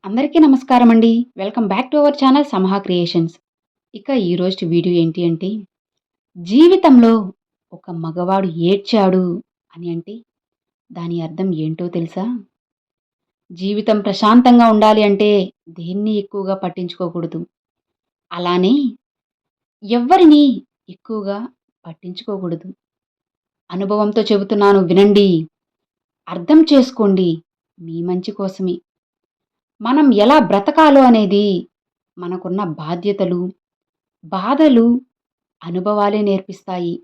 అందరికీ నమస్కారం అండి. Welcome back to our channel Samaha creations. ఇక ఈరోజు వీడియో ఏంటి అంటే, జీవితంలో ఒక మగవాడు ఏడ్చాడు అని అంటే దాని అర్థం ఏంటో తెలుసా? జీవితం ప్రశాంతంగా ఉండాలి అంటే దేన్ని ఎక్కువగా పట్టించుకోకూడదు. అలానే ఎవ్వరిని ఎక్కువగా పట్టించుకోకూడదు. అనుభవంతో చెబుతున్నాను వినండి. అర్థం చేసుకోండి. మీ మంచి కోసమే. మనం ఎలా బ్రతకాలో అనేది మనకున్న బాధ్యతలు, బాధలు, అనుభవాలే నేర్పిస్తాయి.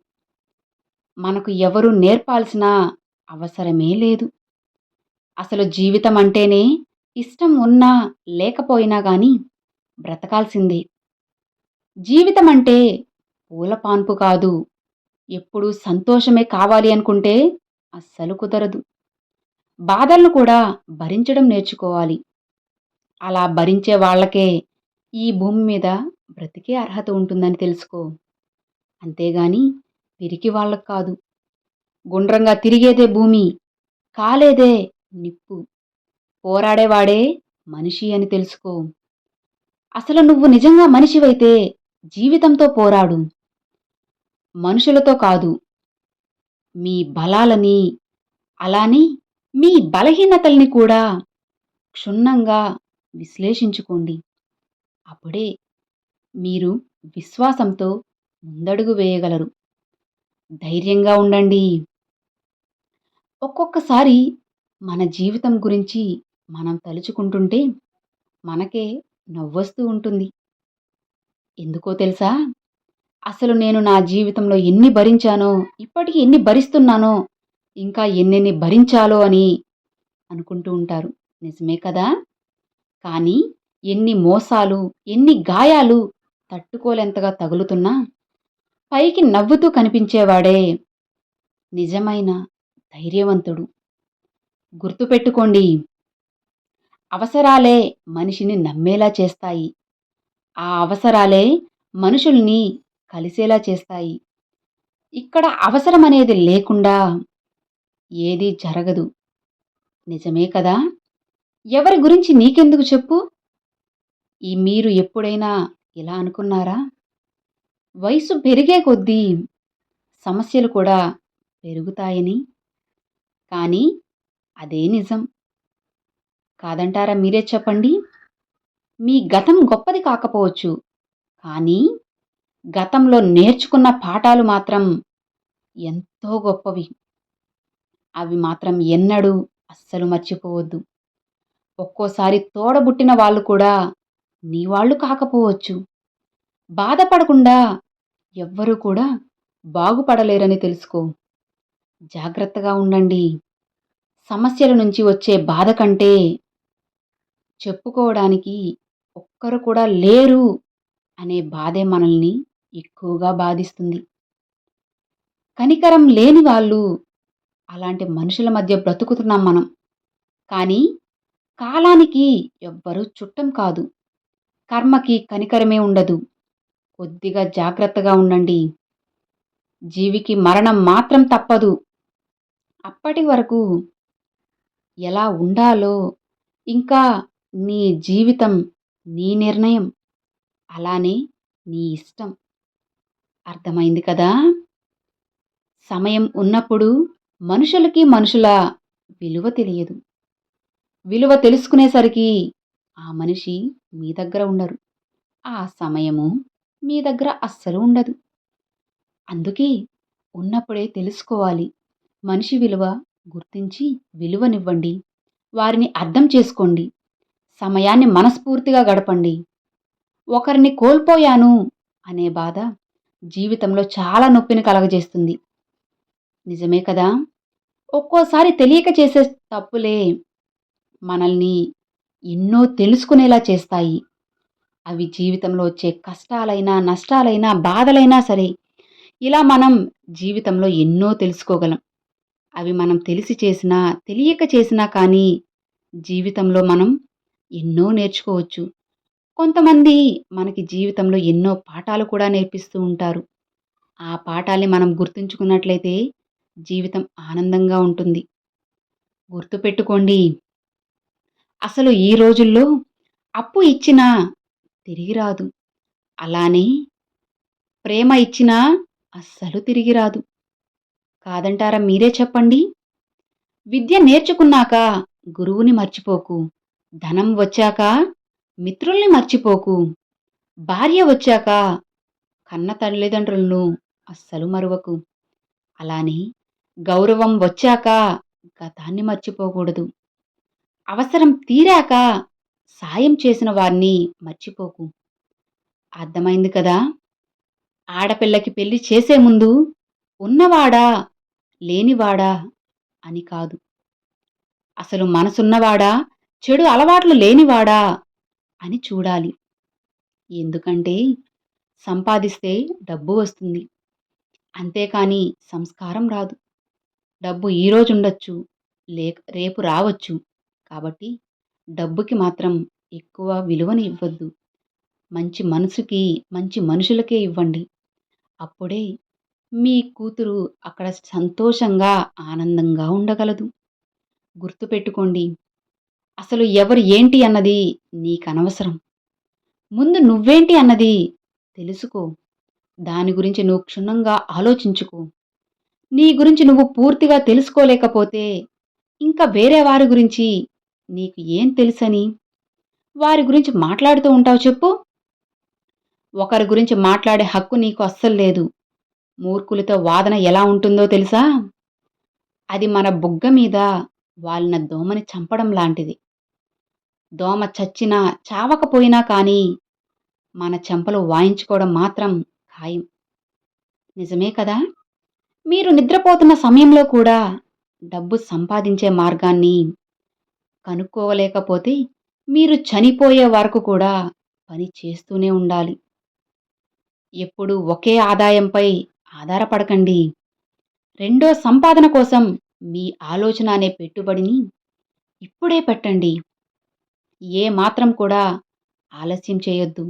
మనకు ఎవరు నేర్పాల్సిన అవసరమే లేదు. అసలు జీవితం అంటేనే ఇష్టం ఉన్నా, లేకపోయినా గానీ బ్రతకాల్సిందే. జీవితం అంటే పూల పాన్పు కాదు. ఎప్పుడూ సంతోషమే కావాలి అనుకుంటే అస్సలు కుదరదు. బాధలను కూడా భరించడం నేర్చుకోవాలి. అలా భరించే వాళ్ళకే ఈ భూమి మీద బ్రతికే అర్హత ఉంటుందని తెలుసుకో. అంతేగాని పిరికి వాళ్ళకు కాదు. గుండ్రంగా తిరిగేదే భూమి, కాలేదే నిప్పు. పోరాడేవాడే మనిషి అని తెలుసుకో. అసలు నువ్వు నిజంగా మనిషివైతే జీవితంతో పోరాడు. మనుషులతో కాదు. మీ బలాలని, అలానే మీ బలహీనతల్ని కూడా క్షుణ్ణంగా విశ్లేషించుకోండి. అప్పుడే మీరు విశ్వాసంతో ముందడుగు వేయగలరు. ధైర్యంగా ఉండండి. ఒక్కొక్కసారి మన జీవితం గురించి మనం తలుచుకుంటుంటే మనకే నవ్వొస్తూ ఉంటుంది. ఎందుకో తెలుసా? అసలు నేను నా జీవితంలో ఎన్ని భరించానో, ఇప్పటికి ఎన్ని భరిస్తున్నానో, ఇంకా ఎన్నెన్ని భరించాలో అని అనుకుంటూ ఉంటారు. నిజమే కదా? కానీ ఎన్ని మోసాలు, ఎన్ని గాయాలు తట్టుకోలేంతగా తగులుతున్నా పైకి నవ్వుతూ కనిపించేవాడే నిజమైన ధైర్యవంతుడు. గుర్తుపెట్టుకోండి. అవసరాలే మనిషిని నమ్మేలా చేస్తాయి. ఆ అవసరాలే మనుషుల్ని కలిసేలా చేస్తాయి. ఇక్కడ అవసరమనేది లేకుండా ఏదీ జరగదు. నిజమే కదా? ఎవరి గురించి నీకెందుకు చెప్పు? మీరు ఎప్పుడైనా ఇలా అనుకున్నారా? వయసు పెరిగే కొద్దీ సమస్యలు కూడా పెరుగుతాయని. కానీ అదే నిజం. కాదంటారా మీరే చెప్పండి? మీ గతం గొప్పది కాకపోవచ్చు. కానీ గతంలో నేర్చుకున్న పాఠాలు మాత్రం ఎంతో గొప్పవి. అవి మాత్రం ఎన్నడూ అస్సలు మర్చిపోవద్దు. ఒక్కోసారి తోడబుట్టిన వాళ్ళు కూడా నీ వాళ్ళు కాకపోవచ్చు. బాధపడకుండా ఎవ్వరూ కూడా బాగుపడలేరని తెలుసుకో. జాగ్రత్తగా ఉండండి. సమస్యల నుంచి వచ్చే బాధ కంటే చెప్పుకోవడానికి ఒక్కరు కూడా లేరు అనే బాధే మనల్ని ఎక్కువగా బాధిస్తుంది. కనికరం లేని వాళ్ళు అలాంటి మనుషుల మధ్య బ్రతుకుతున్నాం మనం. కానీ కాలానికి ఎవ్వరూ చుట్టం కాదు. కర్మకి కనికరమే ఉండదు. కొద్దిగా జాగ్రత్తగా ఉండండి. జీవికి మరణం మాత్రం తప్పదు. అప్పటి వరకు ఎలా ఉండాలో, ఇంకా నీ జీవితం నీ నిర్ణయం. అలానే నీ ఇష్టం. అర్థమైంది కదా? సమయం ఉన్నప్పుడు మనుషుల విలువ తెలియదు. విలువ తెలుసుకునేసరికి ఆ మనిషి మీ దగ్గర ఉండరు. ఆ సమయము మీ దగ్గర అస్సలు ఉండదు. అందుకే ఉన్నప్పుడే తెలుసుకోవాలి. మనిషి విలువ గుర్తించి విలువనివ్వండి. వారిని అర్థం చేసుకోండి. సమయాన్ని మనస్ఫూర్తిగా గడపండి. ఒకరిని కోల్పోయాను అనే బాధ జీవితంలో చాలా నొప్పిని కలగజేస్తుంది. నిజమే కదా? ఒక్కోసారి తెలియక చేసే తప్పులే మనల్ని ఎన్నో తెలుసుకునేలా చేస్తాయి. అవి జీవితంలో వచ్చే కష్టాలైనా, నష్టాలైనా, బాధలైనా సరే, ఇలా మనం జీవితంలో ఎన్నో తెలుసుకోగలం. అవి మనం తెలిసి చేసినా, తెలియక చేసినా కానీ జీవితంలో మనం ఎన్నో నేర్చుకోవచ్చు. కొంతమంది మనకి జీవితంలో ఎన్నో పాఠాలు కూడా నేర్పిస్తూ ఉంటారు. ఆ పాఠాల్ని మనం గుర్తుంచుకున్నట్లయితే జీవితం ఆనందంగా ఉంటుంది. గుర్తుపెట్టుకోండి. అసలు ఈ రోజుల్లో అప్పు ఇచ్చినా తిరిగి రాదు. అలానే ప్రేమ ఇచ్చినా అస్సలు తిరిగి రాదు. కాదంటారా మీరే చెప్పండి? విద్య నేర్చుకున్నాక గురువుని మర్చిపోకు. ధనం వచ్చాక మిత్రుల్ని మర్చిపోకు. భార్య వచ్చాక కన్న తల్లిదండ్రులను అస్సలు మరువకు. అలానే గౌరవం వచ్చాక గతాన్ని మర్చిపోకూడదు. అవసరం తీరాక సాయం చేసిన వారిని మర్చిపోకు. అర్థమైంది కదా? ఆడపిల్లకి పెళ్లి చేసే ముందు ఉన్నవాడా, లేనివాడా అని కాదు. అసలు మనసున్నవాడా, చెడు అలవాట్లు లేనివాడా అని చూడాలి. ఎందుకంటే సంపాదిస్తే డబ్బు వస్తుంది. అంతేకాని సంస్కారం రాదు. డబ్బు ఈరోజు ఉండొచ్చు, రేపు రావచ్చు. కాబట్టి డబ్బుకి మాత్రం ఎక్కువ విలువని ఇవ్వొద్దు. మంచి మనసుకి, మంచి మనుషులకే ఇవ్వండి. అప్పుడే మీ కూతురు అక్కడ సంతోషంగా, ఆనందంగా ఉండగలదు. గుర్తుపెట్టుకోండి. అసలు ఎవరు ఏంటి అన్నది నీకనవసరం. ముందు నువ్వేంటి అన్నది తెలుసుకో. దాని గురించి నువ్వు క్షుణ్ణంగా ఆలోచించుకో. నీ గురించి నువ్వు పూర్తిగా తెలుసుకోలేకపోతే, ఇంకా వేరే వారి గురించి నీకు ఏం తెలుసని వారి గురించి మాట్లాడుతూ ఉంటావు చెప్పు? ఒకరి గురించి మాట్లాడే హక్కు నీకు అస్సలు లేదు. మూర్ఖులతో వాదన ఎలా ఉంటుందో తెలుసా? అది మన బుగ్గ మీద వాలిన దోమని చంపడం లాంటిది. దోమ చచ్చినా, చావకపోయినా కానీ మన చెంపలు వాయించుకోవడం మాత్రం ఖాయం. నిజమే కదా? మీరు నిద్రపోతున్న సమయంలో కూడా డబ్బు సంపాదించే మార్గాన్ని కనుక్కోలేకపోతే మీరు చనిపోయే వరకు కూడా పని చేస్తూనే ఉండాలి. ఎప్పుడూ ఒకే ఆదాయంపై ఆధారపడకండి. రెండో సంపాదన కోసం మీ ఆలోచన అనే పెట్టుబడిని ఇప్పుడే పెట్టండి. ఏ మాత్రం కూడా ఆలస్యం చేయొద్దు.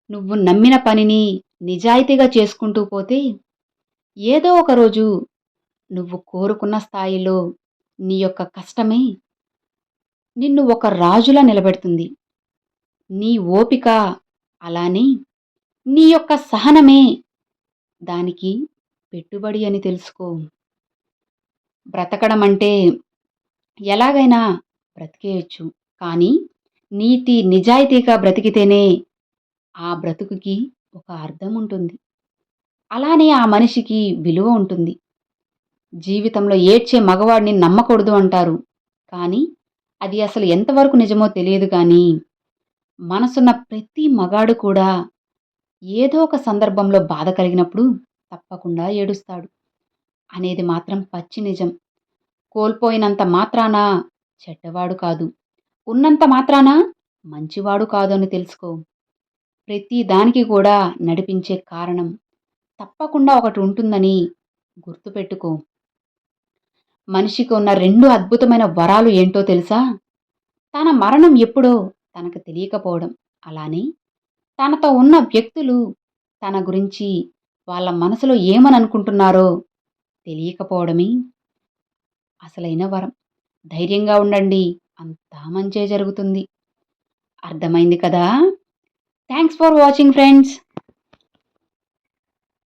నువ్వు నమ్మిన పనిని నిజాయితీగా చేసుకుంటూ పోతే ఏదో ఒక రోజు నువ్వు కోరుకున్న స్థాయిలో నీ యొక్క కష్టమే నిన్ను ఒక రాజులా నిలబెడుతుంది. నీ ఓపిక, అలానే నీ యొక్క సహనమే దానికి పెట్టుబడి అని తెలుసుకో. బ్రతకడం అంటే ఎలాగైనా బ్రతికేయొచ్చు. కానీ నీతి, నిజాయితీగా బ్రతికితేనే ఆ బ్రతుకుకి ఒక అర్థం ఉంటుంది. అలానే ఆ మనిషికి విలువ ఉంటుంది. జీవితంలో ఏడ్చే మగవాడిని నమ్మకూడదు అంటారు. కానీ అది అసలు ఎంతవరకు నిజమో తెలియదు కానీ, మనసున్న ప్రతి మగాడు కూడా ఏదో ఒక సందర్భంలో బాధ కలిగినప్పుడు తప్పకుండా ఏడుస్తాడు అనేది మాత్రం పచ్చి నిజం. కోల్పోయినంత మాత్రాన చెడ్డవాడు కాదు. ఉన్నంత మాత్రాన మంచివాడు కాదు అని తెలుసుకో. ప్రతి దానికి కూడా నడిపించే కారణం తప్పకుండా ఒకటి ఉంటుందని గుర్తుపెట్టుకో. మనిషికి ఉన్న 2 అద్భుతమైన వరాలు ఏంటో తెలుసా? తన మరణం ఎప్పుడో తనకు తెలియకపోవడం. అలానే తనతో ఉన్న వ్యక్తులు తన గురించి వాళ్ళ మనసులో ఏమని అనుకుంటున్నారో తెలియకపోవడమే అసలైన వరం. ధైర్యంగా ఉండండి. అంతా మంచే జరుగుతుంది. అర్థమైంది కదా? Thanks for watching friends.